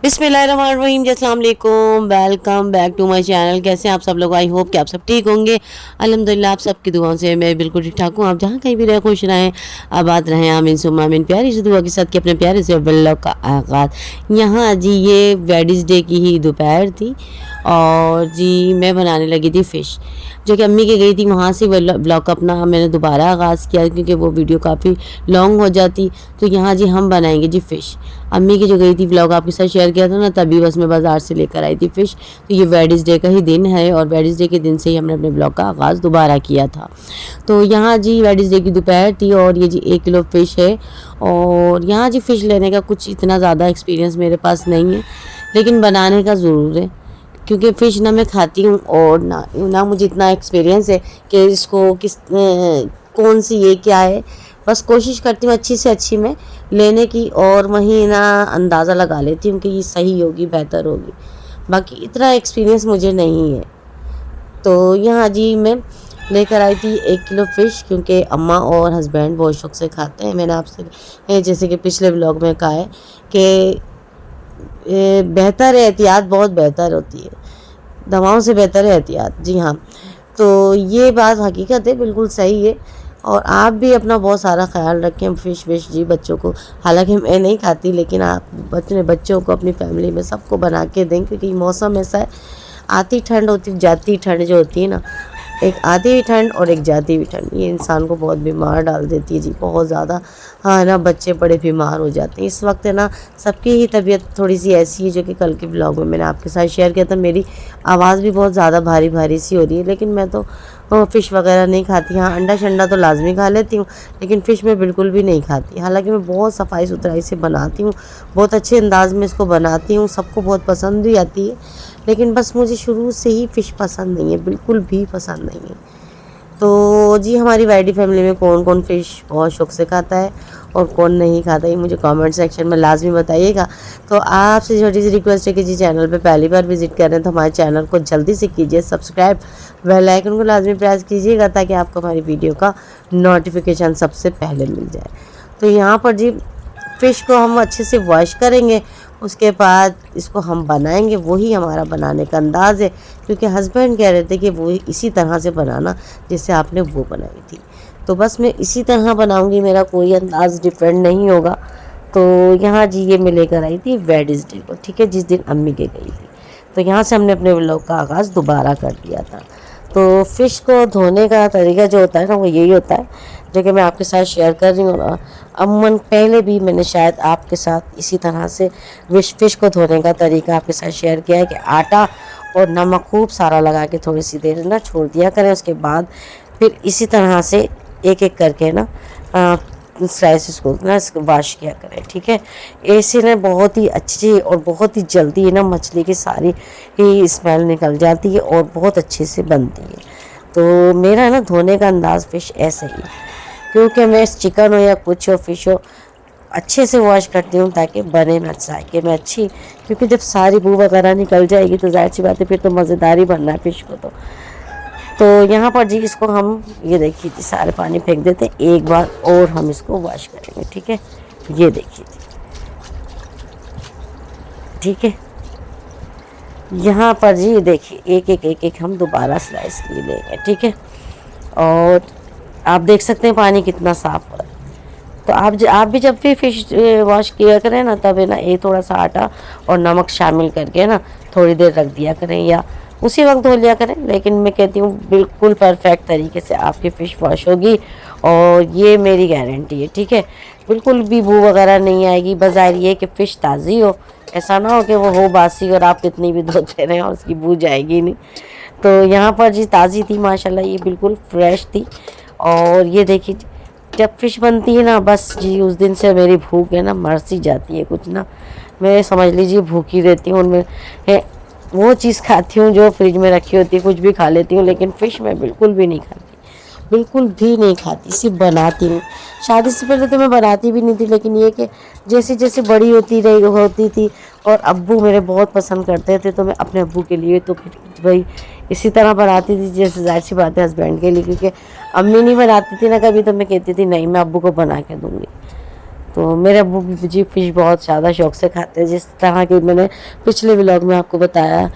बिस्मिल्लाहिर्रहमानिर्रहीम, अस्सलाम वालेकुम। Welcome back to my channel. कैसे हैं आप सब लोग? आई होप कि आप सब ठीक होंगे। अल्हम्दुलिल्लाह आप सबकी दुआओं से मैं बिल्कुल ठीक ठाक हूँ। आप जहाँ कहीं भी रहे खुश रहें, आबाद रहें, आमीन सुम्मा आमीन। प्यारी सी दुआ के साथ कि अपने प्यारे से व्लॉग का आगाज़ यहाँ जी ये वेडनेसडे की ही दोपहर थी और जी मैं बनाने लगी थी फ़िश, जो कि अम्मी के गई थी। वहाँ से व्लॉग अपना मैंने दोबारा आगाज़ किया क्योंकि वो वीडियो काफ़ी लॉन्ग हो जाती। तो यहाँ जी हम बनाएंगे जी फ़िश। अम्मी की जो गई थी व्लॉग आपके साथ शेयर किया था ना, तभी बस मैं बाज़ार से लेकर आई थी फ़िश। तो ये वेडनेसडे का ही दिन है और वेडनेसडे के दिन से ही हमने अपने ब्लॉग का आगाज़ दोबारा किया था। तो यहाँ जी वेडनेसडे की दोपहर थी और ये जी 1 किलो फ़िश है। और यहाँ जी फ़िश लेने का कुछ इतना ज़्यादा एक्सपीरियंस मेरे पास नहीं है, लेकिन बनाने का ज़रूर है क्योंकि फ़िश ना मैं खाती हूँ और ना मुझे इतना एक्सपीरियंस है कि इसको कौन सी ये क्या है। बस कोशिश करती हूँ अच्छी से अच्छी में लेने की और वहीं ना अंदाज़ा लगा लेती हूँ कि ये सही होगी, बेहतर होगी। बाकी इतना एक्सपीरियंस मुझे नहीं है। तो यहाँ जी मैं लेकर आई थी 1 किलो फ़िश क्योंकि अम्मा और हस्बैंड बहुत शौक़ से खाते हैं। मैंने आपसे जैसे कि पिछले व्लॉग में कहा है कि बेहतर है एहतियात, बहुत बेहतर होती है, दवाओं से बेहतर है एहतियात। जी हाँ, तो ये बात हकीकत है, बिल्कुल सही है। और आप भी अपना बहुत सारा ख्याल रखें। फ़िश विश जी बच्चों को, हालांकि मैं नहीं खाती, लेकिन आप अपने बच्चों को, अपनी फैमिली में सबको बना के दें क्योंकि मौसम ऐसा है। आती ठंड होती, जाती ठंड जो होती है ना, एक आती हुई ठंड और एक जाती हुई ठंड, ये इंसान को बहुत बीमार डाल देती है जी, बहुत ज़्यादा। हाँ ना, बच्चे बड़े बीमार हो जाते हैं इस वक्त है ना। सबकी ही तबीयत थोड़ी सी ऐसी है, जो कि कल के ब्लॉग में मैंने आपके साथ शेयर किया था। मेरी आवाज़ भी बहुत ज़्यादा भारी भारी सी हो रही है, लेकिन मैं तो फ़िश वगैरह नहीं खाती। हाँ, अंडा शंडा तो लाजमी खा लेती हूँ, लेकिन फ़िश मैं बिल्कुल भी नहीं खाती। हालांकि मैं बहुत सफाई सुथराई से बनाती हूँ, बहुत अच्छे अंदाज में इसको बनाती हूँ, सबको बहुत पसंद भी आती है। लेकिन बस मुझे शुरू से ही फ़िश पसंद नहीं है, बिल्कुल भी पसंद नहीं है। तो जी हमारी वाइडी फैमिली में कौन कौन फ़िश बहुत शौक़ से खाता है और कौन नहीं खाता, ये मुझे कमेंट सेक्शन में लाजमी बताइएगा। तो आपसे छोटी सी रिक्वेस्ट है कि जी चैनल पे पहली बार विज़िट कर रहे हैं तो हमारे चैनल को जल्दी से कीजिए सब्सक्राइब, बेल आइकन को लाजमी प्रेस कीजिएगा ताकि आपको हमारी वीडियो का नोटिफिकेशन सबसे पहले मिल जाए। तो यहाँ पर जी फ़िश को हम अच्छे से वॉश करेंगे, उसके बाद इसको हम बनाएंगे। वही हमारा बनाने का अंदाज़ है क्योंकि हस्बैंड कह रहे थे कि वो इसी तरह से बनाना जैसे आपने वो बनाई थी। तो बस मैं इसी तरह बनाऊंगी, मेरा कोई अंदाज़ डिफरेंट नहीं होगा। तो यहाँ जी ये मैं लेकर आई थी वेडनेसडे को, ठीक है, जिस दिन अम्मी के गई थी। तो यहाँ से हमने अपने व्लॉग का आगाज़ दोबारा कर दिया था। तो फ़िश को धोने का तरीका जो होता है ना, वो यही होता है जो कि मैं आपके साथ शेयर कर रही हूँ। अमूमन पहले भी मैंने शायद आपके साथ इसी तरह से फ़िश को धोने का तरीका आपके साथ शेयर किया है कि आटा और नमक खूब सारा लगा के थोड़ी सी देर ना छोड़ दिया करें। उसके बाद फिर इसी तरह से एक एक करके ना स्लाइसिस को ना वाश किया करें, ठीक है। ऐसे ना बहुत ही अच्छी और बहुत ही जल्दी ना मछली की सारी ही स्मेल निकल जाती है और बहुत अच्छे से बनती है। तो मेरा ना धोने का अंदाज़ फ़िश ऐसा ही है क्योंकि मैं चिकन हो या कुछ हो, फ़िश हो, अच्छे से वॉश करती हूँ ताकि बने ना जाके मैं अच्छी, क्योंकि जब सारी बू वगैरह निकल जाएगी तो जाहिर सी बात है फिर तो मज़ेदार ही बनना है फ़िश को। तो यहाँ पर जी इसको हम ये देखिए जी सारे पानी फेंक देते हैं, एक बार और हम इसको वॉश करेंगे, ठीक है। ये देखिए जी, ठीक है। यहाँ पर जी देखिए एक एक हम दोबारा स्लाइस ले लेंगे, ठीक है। और आप देख सकते हैं पानी कितना साफ़ हो रहा है। तो आप भी जब भी फ़िश वॉश किया करें ना, तब है ना ये थोड़ा सा आटा और नमक शामिल करके ना थोड़ी देर रख दिया करें या उसी वक्त धो लिया करें। लेकिन मैं कहती हूँ बिल्कुल परफेक्ट तरीके से आपकी फ़िश वॉश होगी और ये मेरी गारंटी है, ठीक है। बिल्कुल भी बू वगैरह नहीं आएगी। बस ये है कि फ़िश ताज़ी हो, ऐसा ना हो कि वो हो बासी और आप कितनी भी धोते रहें और उसकी बू जाएगी नहीं। तो यहाँ पर जी ताज़ी थी माशाल्लाह, ये बिल्कुल फ्रेश थी। और ये देखिए जब फ़िश बनती है ना, बस जी उस दिन से मेरी भूख है ना मर सी जाती है। कुछ ना मैं समझ लीजिए भूखी रहती हूँ, उनमें वो चीज़ खाती हूँ जो फ्रिज में रखी होती है, कुछ भी खा लेती हूँ, लेकिन फ़िश मैं बिल्कुल भी नहीं खाती, बिल्कुल भी नहीं खाती, सिर्फ बनाती हूँ। शादी से पहले तो मैं बनाती भी नहीं थी, लेकिन ये कि जैसे जैसे बड़ी होती थी और अब्बू मेरे बहुत पसंद करते थे, तो मैं अपने अब्बू के लिए तो फिर वही इसी तरह बनाती थी जैसे जाहिर सी बात है हस्बैंड के लिए, क्योंकि अम्मी नहीं बनाती थी ना कभी, तो मैं कहती थी नहीं मैं अब्बू को बना के दूँगी। तो मेरे अब्बू भी जी फ़िश बहुत ज़्यादा शौक से खाते हैं, जिस तरह कि मैंने पिछले व्लॉग में आपको बताया।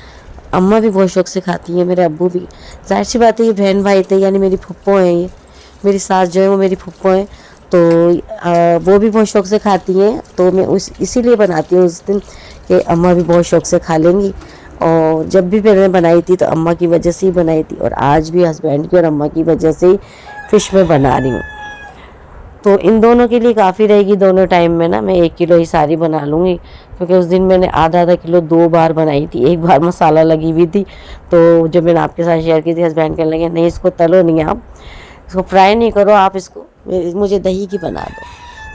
अम्मा भी बहुत शौक से खाती हैं, मेरे अब्बू भी। ज़ाहिर सी बात है ये बहन भाई थे, यानी मेरी फुप्पो हैं ये। मेरी सास जो है वो मेरी फुप्पो हैं, तो वो भी बहुत शौक से खाती हैं। तो मैं इसीलिए बनाती हूँ उस दिन कि अम्मा भी बहुत शौक से खा लेंगी। और जब भी मैंने बनाई थी तो अम्मा की वजह से ही बनाई थी, और आज भी हस्बैंड की और अम्मा की वजह से ही फ़िश मैं बना रही हूँ। तो इन दोनों के लिए काफ़ी रहेगी। दोनों टाइम में ना मैं 1 किलो ही सारी बना लूँगी, क्योंकि उस दिन मैंने आधा किलो 2 बार बनाई थी। एक बार मसाला लगी हुई थी, तो जब मैंने आपके साथ शेयर की थी, हस्बैंड कहने लगे नहीं इसको तलो नहीं आप, इसको फ्राई नहीं करो आप, इसको मुझे दही की बना दो।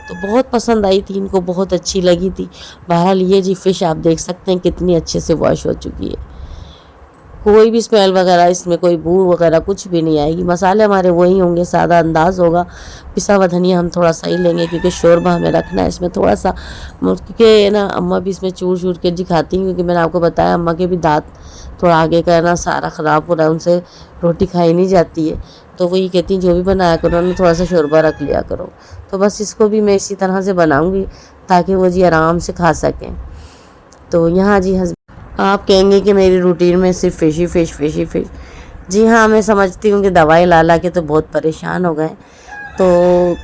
तो बहुत पसंद आई थी इनको, बहुत अच्छी लगी थी। बहरहाल ये जी फ़िश आप देख सकते हैं कितनी अच्छे से वॉश हो चुकी है। कोई भी स्मेल वगैरह इसमें, कोई बू वगैरह कुछ भी नहीं आएगी। मसाले हमारे वही होंगे, सादा अंदाज होगा। पिसा हुआ धनिया हम थोड़ा सा ही लेंगे, क्योंकि शोरबा हमें रखना है इसमें थोड़ा सा, क्योंकि ना अम्मा भी इसमें चूर चूर के जी खाती हैं, क्योंकि मैंने आपको बताया अम्मा के भी दांत थोड़ा आगे का है ना सारा ख़राब हो रहा है, उनसे रोटी खाई नहीं जाती है। तो वो ये कहती हैं जो भी बनाया करो ना थोड़ा सा शोरबा रख लिया करो। तो बस इसको भी मैं इसी तरह से बनाऊँगी ताकि वो जी आराम से खा सकें। तो यहाँ जी आप कहेंगे कि मेरी रूटीन में सिर्फ फ़िश ही फ़िश, फ़िश ही फ़िश। जी हाँ, मैं समझती हूँ कि दवाई ला के तो बहुत परेशान हो गए। तो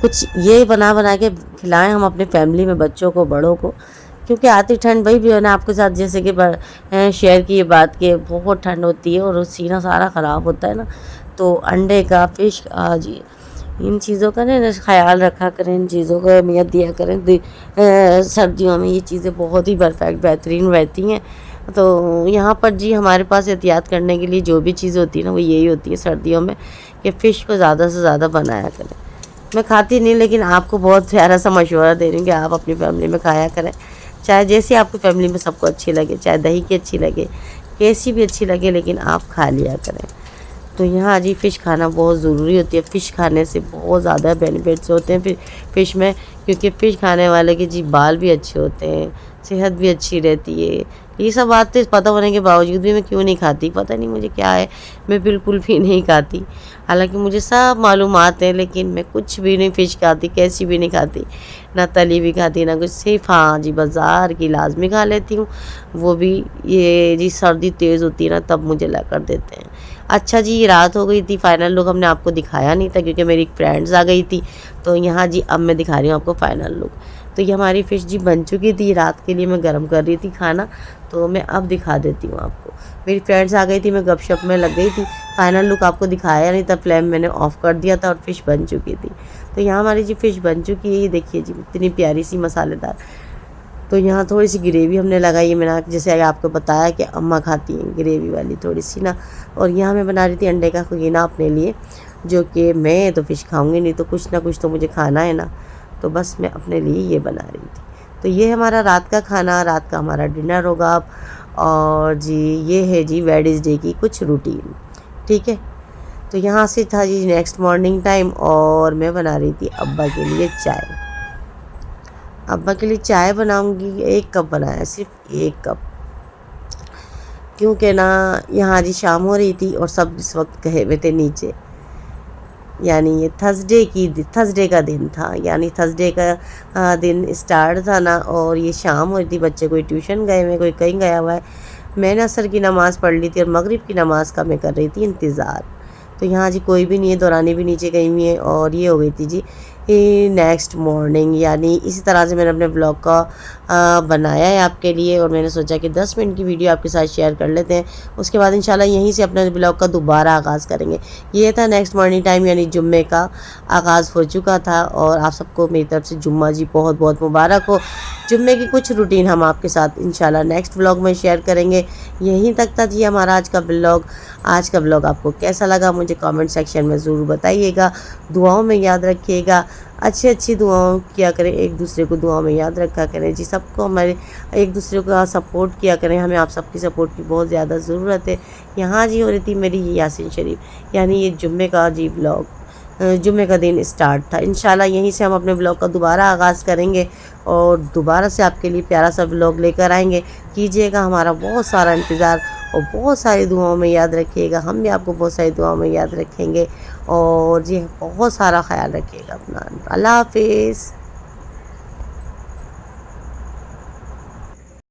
कुछ ये बना बना के खिलाएं हम अपने फैमिली में, बच्चों को, बड़ों को। क्योंकि आती ठंड भाई भी है ना, आपके साथ जैसे कि शेयर की ये बात कि बहुत ठंड होती है और सीना सारा ख़राब होता है ना। तो अंडे का, फ़िश का जी, इन चीज़ों का ना ख्याल रखा करें, इन चीज़ों को अहमियत दिया करें। सर्दियों में ये चीज़ें बहुत ही परफेक्ट बेहतरीन रहती हैं। तो यहाँ पर जी हमारे पास एहतियात करने के लिए जो भी चीज़ होती है ना वो यही होती है सर्दियों में, कि फ़िश को ज़्यादा से ज़्यादा बनाया करें। मैं खाती नहीं, लेकिन आपको बहुत प्यारा सा मशवरा दे रही हूँ कि आप अपनी फैमिली में खाया करें। चाहे जैसी आपकी फैमिली में सबको अच्छी लगे, चाहे दही की अच्छी लगे, कैसी भी अच्छी लगे, लेकिन आप खा लिया करें। तो यहाँ जी फ़िश खाना बहुत ज़रूरी होती है। फ़िश खाने से बहुत ज़्यादा बेनिफिट्स होते हैं फिर फ़िश में, क्योंकि फ़िश खाने वाले के जी बाल भी अच्छे होते हैं, सेहत भी अच्छी रहती है। ये सब बातें पता होने के बावजूद भी मैं क्यों नहीं खाती, पता नहीं मुझे क्या है, मैं बिल्कुल भी नहीं खाती। हालांकि मुझे सब मालूमात है, लेकिन मैं कुछ भी नहीं फ़िश खाती, कैसी भी नहीं खाती, ना तली भी खाती ना कुछ। सिर्फ हाँ जी बाज़ार की लाजमी खा लेती हूँ, वो भी ये जी सर्दी तेज़ होती है ना तब मुझे ला कर देते हैं। अच्छा जी, ये रात हो गई थी, फाइनल लुक हमने आपको दिखाया नहीं था क्योंकि मेरी फ्रेंड्स आ गई थी। तो यहाँ जी अब मैं दिखा रही हूँ आपको फाइनल लुक। तो ये हमारी फ़िश जी बन चुकी थी, रात के लिए मैं गर्म कर रही थी खाना, तो मैं अब दिखा देती हूँ आपको। मेरी फ्रेंड्स आ गई थी, मैं गपशप में लग गई थी, फाइनल लुक आपको दिखाया नहीं था, फ्लेम मैंने ऑफ़ कर दिया था और फ़िश बन चुकी थी। तो यहाँ हमारी जी फ़िश बन चुकी है, ये देखिए जी इतनी प्यारी सी मसालेदार। तो यहाँ थोड़ी सी ग्रेवी हमने लगाई है, मैंने जैसे आपको बताया कि अम्मा खाती हैं ग्रेवी वाली थोड़ी सी ना। और यहाँ मैं बना रही थी अंडे का खुगीना अपने लिए, जो कि मैं तो फ़िश खाऊंगी नहीं, तो कुछ ना कुछ तो मुझे खाना है ना, तो बस मैं अपने लिए ये बना रही थी। तो ये हमारा रात का खाना, रात का हमारा डिनर होगा अब। और जी ये है जी वेडनेसडे की कुछ रूटीन, ठीक है। तो यहाँ से था जी नेक्स्ट मॉर्निंग टाइम, और मैं बना रही थी अब्बा के लिए चाय। अब्बा के लिए चाय बनाऊंगी, 1 कप बनाया, सिर्फ 1 कप, क्योंकि ना यहाँ जी शाम हो रही थी और सब इस वक्त गए हुए थे नीचे। यानी ये थर्सडे का दिन था, यानी थर्सडे का दिन स्टार्ट था ना, और ये शाम हो रही थी, बच्चे कोई ट्यूशन गए हुए, कोई कहीं गया हुआ है। मैंने असर की नमाज़ पढ़ ली थी और मगरिब की नमाज़ का मैं कर रही थी इंतज़ार। तो यहाँ जी कोई भी नहीं है, दौरानी भी नीचे गई हुई है, और ये हो गई थी जी नेक्स्ट मॉर्निंग। यानी इसी तरह से मैंने अपने ब्लॉग का बनाया है आपके लिए, और मैंने सोचा कि 10 मिनट की वीडियो आपके साथ शेयर कर लेते हैं। उसके बाद इंशाल्लाह यहीं से अपने ब्लॉग का दोबारा आगाज़ करेंगे। ये था नेक्स्ट मॉर्निंग टाइम, यानी जुम्मे का आगाज़ हो चुका था, और आप सबको मेरी तरफ से जुम्मा जी बहुत बहुत मुबारक हो। जुम्मे की कुछ रूटीन हम आपके साथ इंशाल्लाह नेक्स्ट व्लॉग में शेयर करेंगे। यहीं तक था जी हमारा आज का व्लॉग। आज का व्लॉग आपको कैसा लगा मुझे कमेंट सेक्शन में ज़रूर बताइएगा। दुआओं में याद रखिएगा, अच्छी दुआओं किया करें, एक दूसरे को दुआओं में याद रखा करें जी। सबको हमारे एक दूसरे का सपोर्ट किया करें, हमें आप सबकी सपोर्ट की बहुत ज़्यादा ज़रूरत है। यहाँ जी हो रही थी मेरी यासीन शरीफ, यानी ये जुम्मे का जी व्लॉग, जुम्मे का दिन स्टार्ट था। इंशाल्लाह यहीं से हम अपने व्लॉग का दोबारा आगाज़ करेंगे, और दोबारा से आपके लिए प्यारा सा व्लॉग लेकर आएंगे। कीजिएगा हमारा बहुत सारा इंतज़ार, और बहुत सारी दुआओं में याद रखिएगा। हम भी आपको बहुत सारी दुआओं में याद रखेंगे, और जी बहुत सारा ख्याल रखिएगा अपना। अल्लाह हाफिज़।